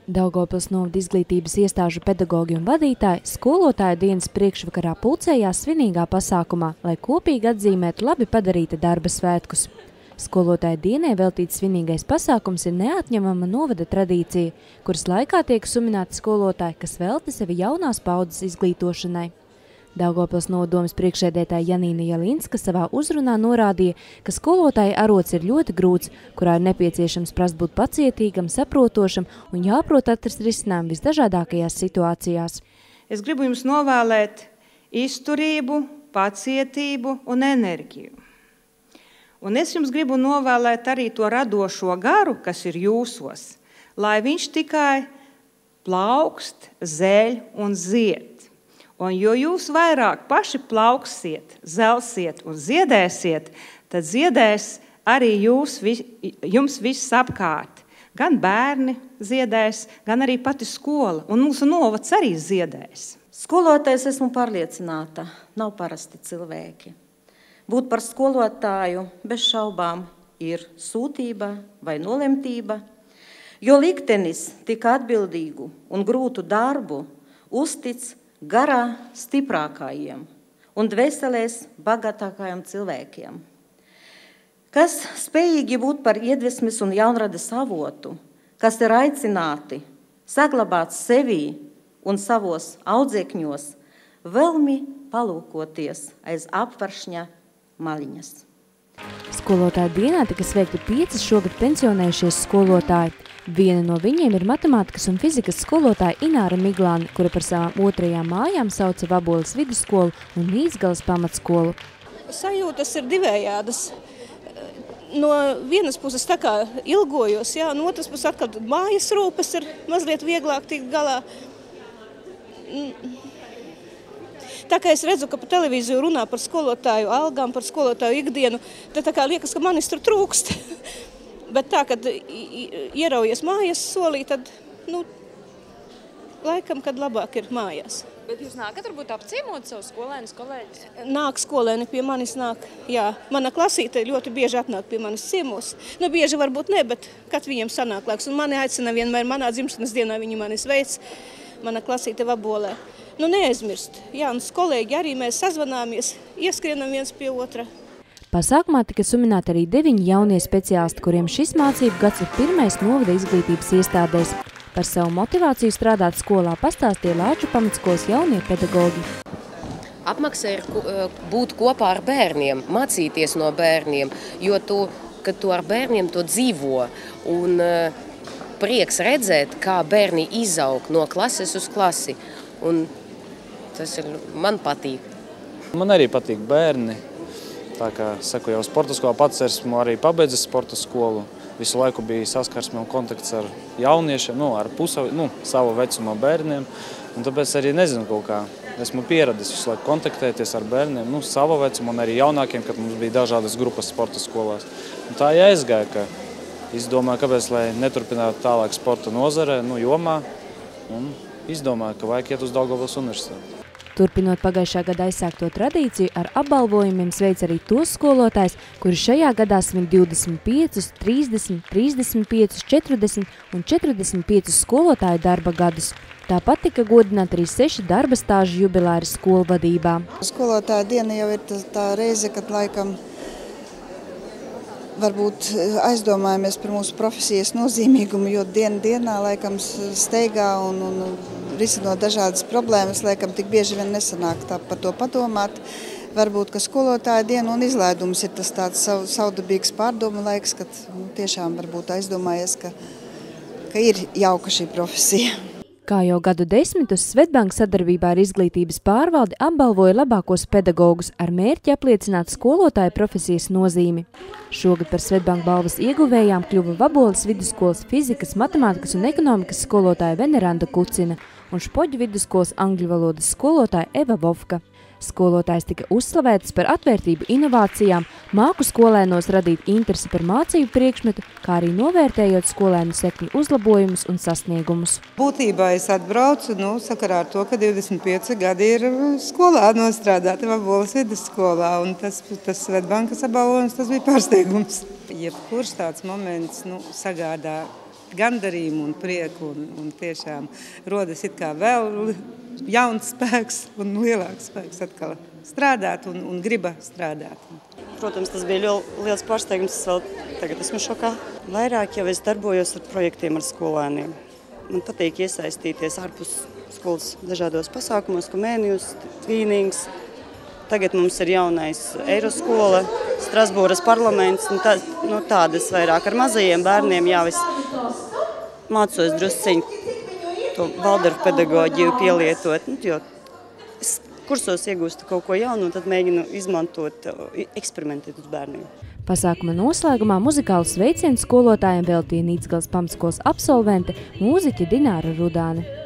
Daugavpils novada izglītības iestāžu pedagogi un vadītāji skolotāju dienas priekšvakarā pulcējās svinīgā pasākumā, lai kopīgi atzīmētu labi padarīta darba svētkus. Skolotāju dienai veltīts svinīgais pasākums ir neatņemama novada tradīcija, kuras laikā tiek sumināti skolotāji, kas velti sevi jaunās paudzes izglītošanai. Daugavpils novadomes priekšsēdētāja Janīna Jelinska savā uzrunā norādīja, ka skolotāja arots ir ļoti grūts, kurā ir nepieciešams prast būt pacietīgam, saprotošam un jāprot atrast risinājumu visdažādākajās situācijās. Es gribu jums novēlēt izturību, pacietību un enerģiju. Un es jums gribu novēlēt arī to radošo garu, kas ir jūsos, lai viņš tikai plaukst, zeļ un zied. Un jo jūs vairāk paši plauksiet, zelsiet un ziedēsiet, tad ziedēs arī jums viss apkārt. Gan bērni ziedēs, gan arī pati skola, un mūsu novads arī ziedēs. Skolotājs, esmu pārliecināta, nav parasti cilvēki. Būt par skolotāju bez šaubām ir sūtība vai nolemtība, jo liktenis tik atbildīgu un grūtu darbu uztic garā stiprākajiem un dvēselēs bagātākajiem cilvēkiem, kas spējīgi būt par iedvesmes un jaunrades avotu, kas ir aicināti saglabāt sevi un savos audzēkņos vēlmi palūkoties aiz apvaršņa maliņas. Skolotāju dienā tika sveikti 5 šogad pensionējušies skolotāji. Viena no viņiem ir matemātikas un fizikas skolotāja Ināra Miglāne, kura par savām otrajām mājām sauca Vaboles vidusskolu un Mīzgalas pamatskolu. Sajūtas ir divējādas. No vienas puses tā kā ilgojos, no otras puses atkal mājas rūpes ir mazliet vieglāk tikt galā. Tā kā es redzu, ka pa televīziju runā par skolotāju algām, par skolotāju ikdienu, tad tā kā liekas, ka manis tur trūkst. Bet tā, kad ieraujies mājas solī, tad, laikam, kad labāk ir mājās. Bet jūs nākat varbūt apciemot savus skolēnus, kolēģus? Nāk skolēni pie manis, nāk, jā. Mana klasīte ļoti bieži atnāk pie manis ciemos. Bieži varbūt ne, bet kad viņiem sanāk laiks. Un mani aicina vienmēr manā dzimšanas dienā, viņi mani sveic, mana klasīte Vabolē. Neaizmirst. Jā, un kolēģi arī mēs sazvanāmies, ieskrienam viens pie otra. Pasākumā tika sumināti arī 9 jaunie speciālisti, kuriem šis mācību gads ir pirmais novada izglītības iestādēs. Par savu motivāciju strādāt skolā pastāstīja Lāču pamatskolas jaunie pedagogi. Apmaksa ir būt kopā ar bērniem, mācīties no bērniem, jo kad tu ar bērniem to dzīvo. Un prieks redzēt, kā bērni izaug no klases uz klasi. Un tas man patīk. Man arī patīk bērni. Tā kā saku jau sporta skolā, pats esmu arī pabeidzis sporta skolu. Visu laiku bija saskarsme un kontakts ar jauniešiem, ar savu vecumu bērniem. Un tāpēc arī nezinu kaut kā. Esmu pieradis visu laiku kontaktēties ar bērniem, savu vecumu un arī jaunākiem, kad mums bija dažādas grupas sporta skolās. Un tā jāizgāja, ka izdomāju, kāpēc, lai neturpinātu tālāk sporta nozarē, jomā. Un izdomāju, ka vajag iet uz Daugavpils universitāti. Turpinot pagājušā gada aizsākto tradīciju, ar apbalvojumiem sveic arī tos skolotājs, kuri šajā gadā svin 25, 30, 35, 40 un 45 skolotāju darba gadus. Tāpat tika godināti arī 6 darba stāžu jubilāri skolu vadībā. Skolotāja diena jau ir tā reize, kad laikam varbūt aizdomājamies par mūsu profesijas nozīmīgumu, jo dienā laikam steigā un risinot dažādas problēmas, laikam tik bieži vien nesanāk par to padomāt. Varbūt, ka skolotāja diena un izlaidums ir tas tāds savdabīgs pārdomu laiks, kad tiešām varbūt aizdomājies, ka ir jauka šī profesija. Kā jau gadu desmitus, Svetbanka sadarbībā ar izglītības pārvaldi apbalvoja labākos pedagogus ar mērķi apliecināt skolotāju profesijas nozīmi. Šogad par Svetbanka balvas ieguvējām kļuva Vaboles vidusskolas fizikas, matemātikas un ekonomikas skolotāja Veneranda Kucina un Špoģu vidusskolas angļu valodas skolotāja Eva Vovka. Skolotājs tika uzslavētas par atvērtību inovācijām, māku skolēnos radīt interesi par mācību priekšmetu, kā arī novērtējot skolēnu sekļu uzlabojumus un sasniegumus. Būtībā es atbraucu sakarā ar to, ka 25 gadi ir skolā nostrādāta Vaboles vidusskolā, un tas Svetbankas apbalvojums, tas bija pārsteigums. Jebkurš tāds moments sagādā gandarījumu un prieku un tiešām rodas it kā vēl jauns spēks un lielāks spēks atkal strādāt un griba strādāt. Protams, tas bija liels pārsteigums. Es vēl tagad esmu šokā. Vairāk jau es darbojos ar projektiem ar skolēniem. Man patīk iesaistīties ārpus skolas dažādos pasākumos, komēnijos, tvīnings. Tagad mums ir jaunais Eiroskola, Strasbūras parlaments. Tādas vairāk ar mazajiem bērniem jau es mācos drusciņu to Valderu pedagoģiju pielietot. Jo es kursos iegūstu kaut ko jaunu un tad mēģinu izmantot, eksperimentēt uz bērniem. Pasākuma noslēgumā muzikālu sveicienu skolotājiem veltīja Nīcgales pamatskolas absolvente mūziķe Dināra Rudāne.